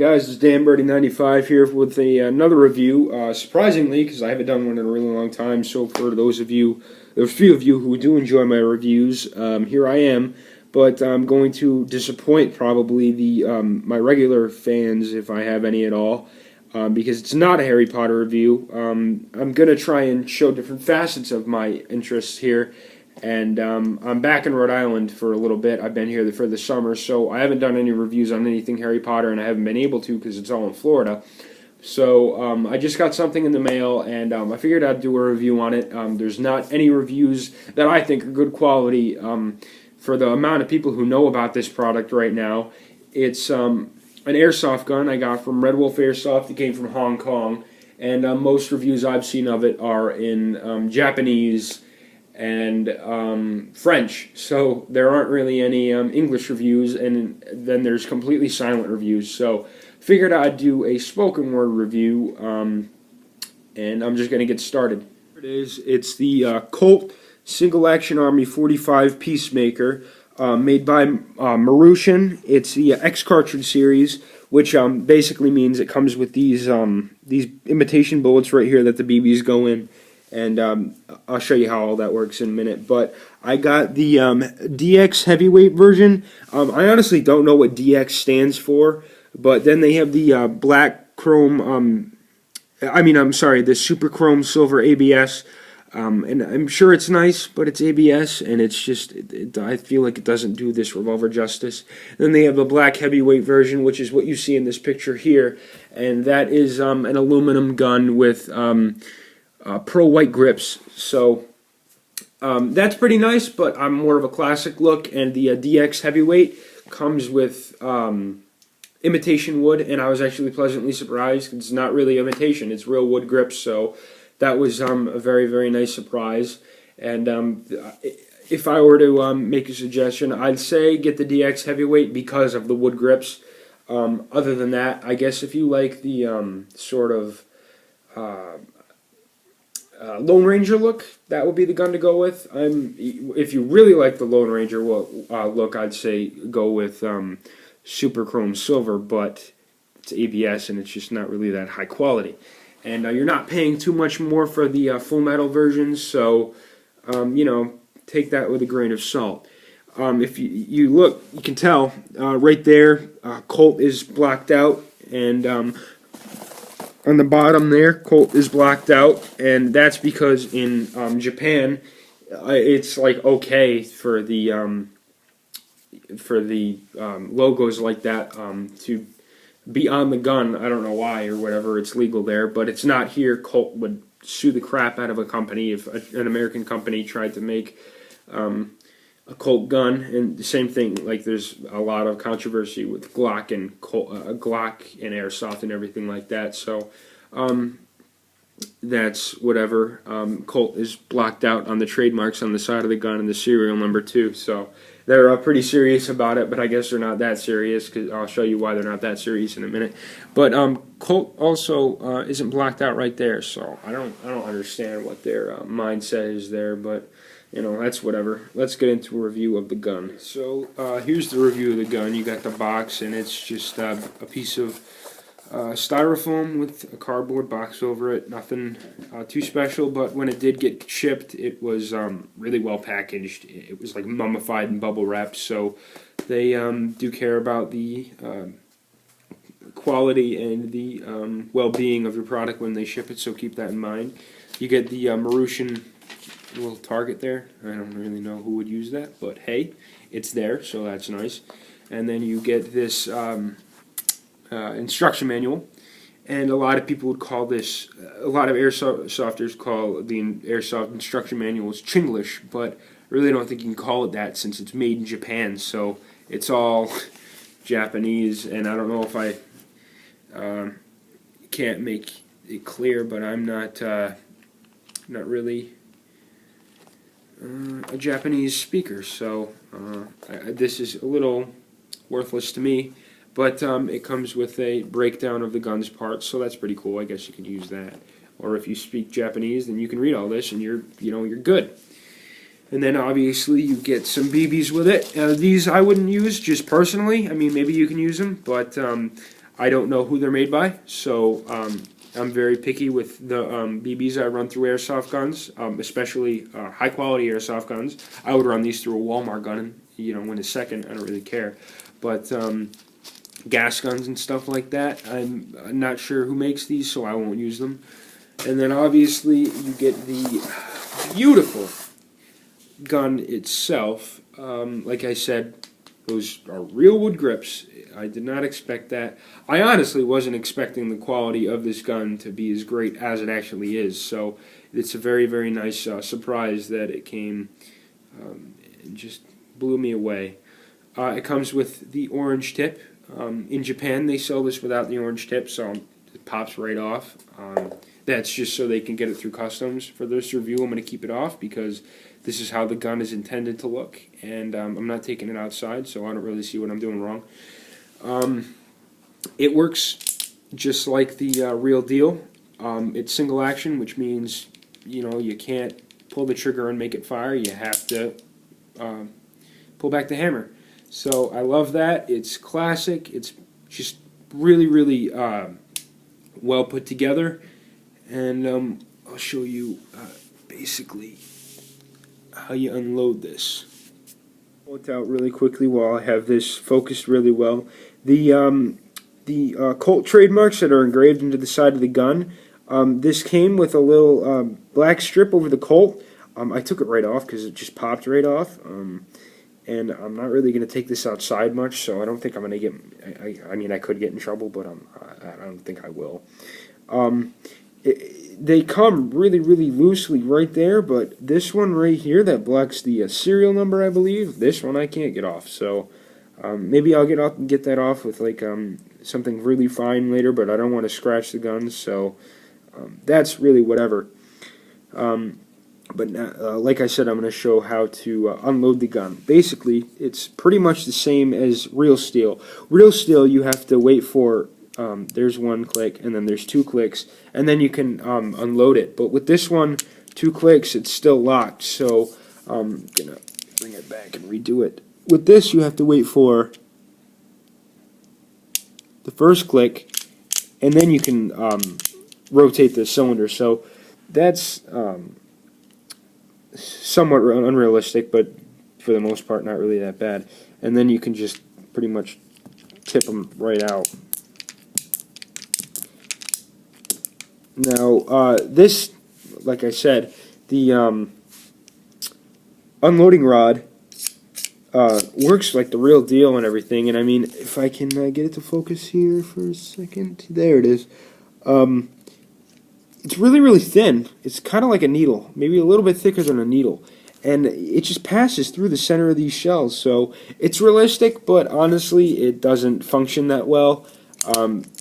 Guys, it's DanBirdie95 here with another review. Surprisingly, because I haven't done one in a really long time, so for those of you, there's a few of you who do enjoy my reviews, here I am. But I'm going to disappoint probably my regular fans, if I have any at all, because it's not a Harry Potter review. I'm going to try and show different facets of my interests here. And I'm back in Rhode Island for a little bit. I've been here for the summer, so I haven't done any reviews on anything Harry Potter, and I haven't been able to because it's all in Florida. So I just got something in the mail, and I figured I'd do a review on it. There's not any reviews that I think are good quality for the amount of people who know about this product right now. It's an airsoft gun I got from Redwolf Airsoft. It came from Hong Kong, and most reviews I've seen of it are in Japanese and French, so there aren't really any English reviews, and then there's completely silent reviews. So figured I'd do a spoken word review, and I'm just going to get started. Here it is. It's the Colt Single Action Army 45 Peacemaker, made by Marushin. It's the X Cartridge series, which basically means it comes with these imitation bullets right here that the BBs go in. And I'll show you how all that works in a minute. But I got the DX heavyweight version. I honestly don't know what DX stands for, but then they have the black chrome, the super chrome silver ABS. And I'm sure it's nice, but it's ABS, and it's just, I feel like it doesn't do this revolver justice. Then they have the black heavyweight version, which is what you see in this picture here. And that is an aluminum gun with pro white grips, so that's pretty nice, but I'm more of a classic look, and the DX heavyweight comes with imitation wood, and I was actually pleasantly surprised. It's not really imitation, it's real wood grips, so that was a very, very nice surprise. And if I were to make a suggestion, I'd say get the DX heavyweight because of the wood grips. Other than that, I guess if you like the sort of Lone Ranger look, that would be the gun to go with. If you really like the Lone Ranger look, I'd say go with Super Chrome Silver, but it's ABS and it's just not really that high quality. And you're not paying too much more for the full metal versions, so take that with a grain of salt. If you look, you can tell right there, Colt is blacked out, and on the bottom there, Colt is blacked out, and that's because in Japan, it's like okay for the logos like that to be on the gun. I don't know why or whatever. It's legal there, but it's not here. Colt would sue the crap out of a company if an American company tried to make a Colt gun. And the same thing, like there's a lot of controversy with Glock and Airsoft and everything like that. So that's whatever. Colt is blocked out on the trademarks on the side of the gun and the serial number too. So they're pretty serious about it, but I guess they're not that serious, because I'll show you why they're not that serious in a minute. But Colt also isn't blocked out right there, so I don't understand what their mindset is there, but that's whatever. Let's get into a review of the gun. So here's the review of the gun. You got the box, and it's just a piece of styrofoam with a cardboard box over it. Nothing too special, but when it did get shipped, it was really well packaged. It was like mummified and bubble wrapped, so they do care about the quality and the well-being of your product when they ship it, so keep that in mind. You get the Marushin little target there. I don't really know who would use that, but hey, it's there, so that's nice. And then you get this instruction manual, and a lot of people would call this, a lot of airsofters call the airsoft instruction manuals Chinglish, but I really don't think you can call it that since it's made in Japan, so it's all Japanese. And I don't know if I can't make it clear, but I'm not really a Japanese speaker, so this is a little worthless to me, but it comes with a breakdown of the gun's parts, so that's pretty cool. I guess you could use that. Or if you speak Japanese, then you can read all this and you're good. And then obviously you get some BBs with it. These I wouldn't use just personally. I mean, maybe you can use them, but I don't know who they're made by, so I'm very picky with the BBs I run through airsoft guns, especially high-quality airsoft guns. I would run these through a Walmart gun, in a second. I don't really care. But gas guns and stuff like that, I'm not sure who makes these, so I won't use them. And then obviously you get the beautiful gun itself. Like I said, those are real wood grips. I did not expect that. I honestly wasn't expecting the quality of this gun to be as great as it actually is. So it's a very, very nice surprise that it came. It just blew me away. It comes with the orange tip. In Japan, they sell this without the orange tip, so it pops right off. That's just so they can get it through customs. For this review, I'm going to keep it off because this is how the gun is intended to look, and I'm not taking it outside, so I don't really see what I'm doing wrong. It works just like the real deal. It's single action, which means you can't pull the trigger and make it fire. You have to pull back the hammer. So I love that. It's classic. It's just really, really well put together. And I'll show you basically how you unload this. Pull it out really quickly while I have this focused really well. The Colt trademarks that are engraved into the side of the gun, this came with a little black strip over the Colt. I took it right off because it just popped right off. And I'm not really going to take this outside much, so I don't think I'm going to get... I mean, I could get in trouble, but I don't think I will. They come really, really loosely right there, but this one right here that blocks the serial number, I believe, this one I can't get off. So maybe I'll get that off with like something really fine later, but I don't want to scratch the guns, so that's really whatever. But like I said, I'm going to show how to unload the gun. Basically, it's pretty much the same as real steel. Real steel, you have to wait for, there's one click, and then there's 2 clicks, and then you can unload it. But with this one, 2 clicks, it's still locked. So I'm going to bring it back and redo it. With this, you have to wait for the first click, and then you can rotate the cylinder. So that's... somewhat unrealistic, but for the most part not really that bad. And then you can just pretty much tip them right out. Now this, like I said, the unloading rod works like the real deal and everything. And I mean, if I can get it to focus here for a second, there it is. It's really, really thin. It's kind of like a needle, maybe a little bit thicker than a needle. And it just passes through the center of these shells. So it's realistic, but honestly, it doesn't function that well.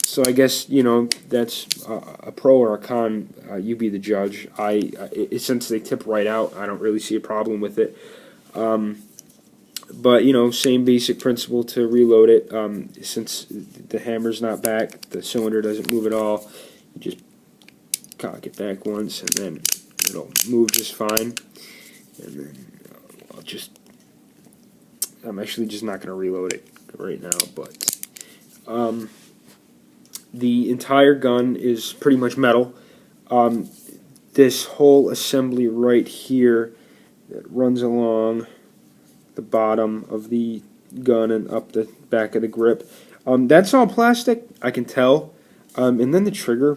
So I guess, that's a pro or a con. You be the judge. Since they tip right out, I don't really see a problem with it. But, same basic principle to reload it. Since the hammer's not back, the cylinder doesn't move at all. You just cock it back once, and then it'll move just fine. And then I'm actually just not going to reload it right now, but the entire gun is pretty much metal. This whole assembly right here that runs along the bottom of the gun and up the back of the grip, that's all plastic, I can tell. And then the trigger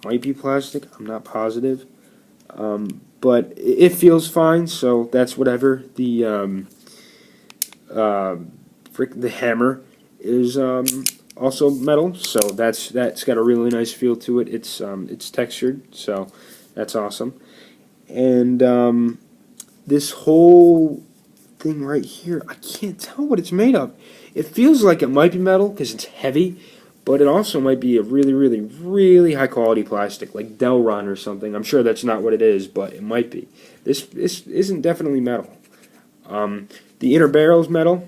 might be plastic, I'm not positive, but it feels fine, so that's whatever. The hammer is also metal, so that's got a really nice feel to it. It's textured, so that's awesome. And this whole thing right here, I can't tell what it's made of. It feels like it might be metal because it's heavy, but it also might be a really, really, really high-quality plastic, like Delron or something. I'm sure that's not what it is, but it might be. This isn't definitely metal. The inner barrel is metal.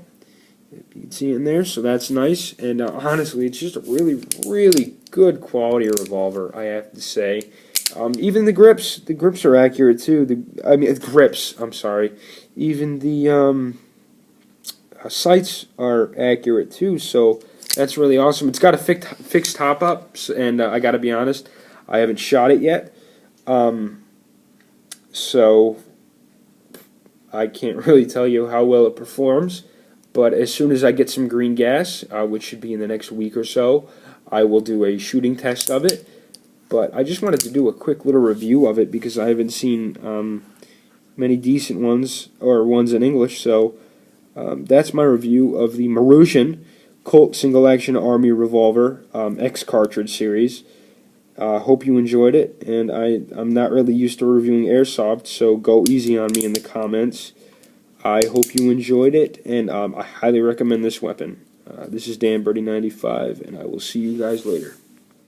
You can see it in there, so that's nice. And honestly, it's just a really, really good quality revolver, I have to say. Even the grips are accurate too. Grips, I'm sorry. Even the sights are accurate too, so That's really awesome. It's got a fixed top up, and I got to be honest, I haven't shot it yet, so I can't really tell you how well it performs. But as soon as I get some green gas, which should be in the next week or so, I will do a shooting test of it. But I just wanted to do a quick little review of it because I haven't seen many decent ones, or ones in English. So that's my review of the Marushin Colt Single Action Army Revolver X Cartridge series. Hope you enjoyed it, and I'm not really used to reviewing airsoft, so go easy on me in the comments. I hope you enjoyed it, and I highly recommend this weapon. This is Dan Birdie 95, and I will see you guys later.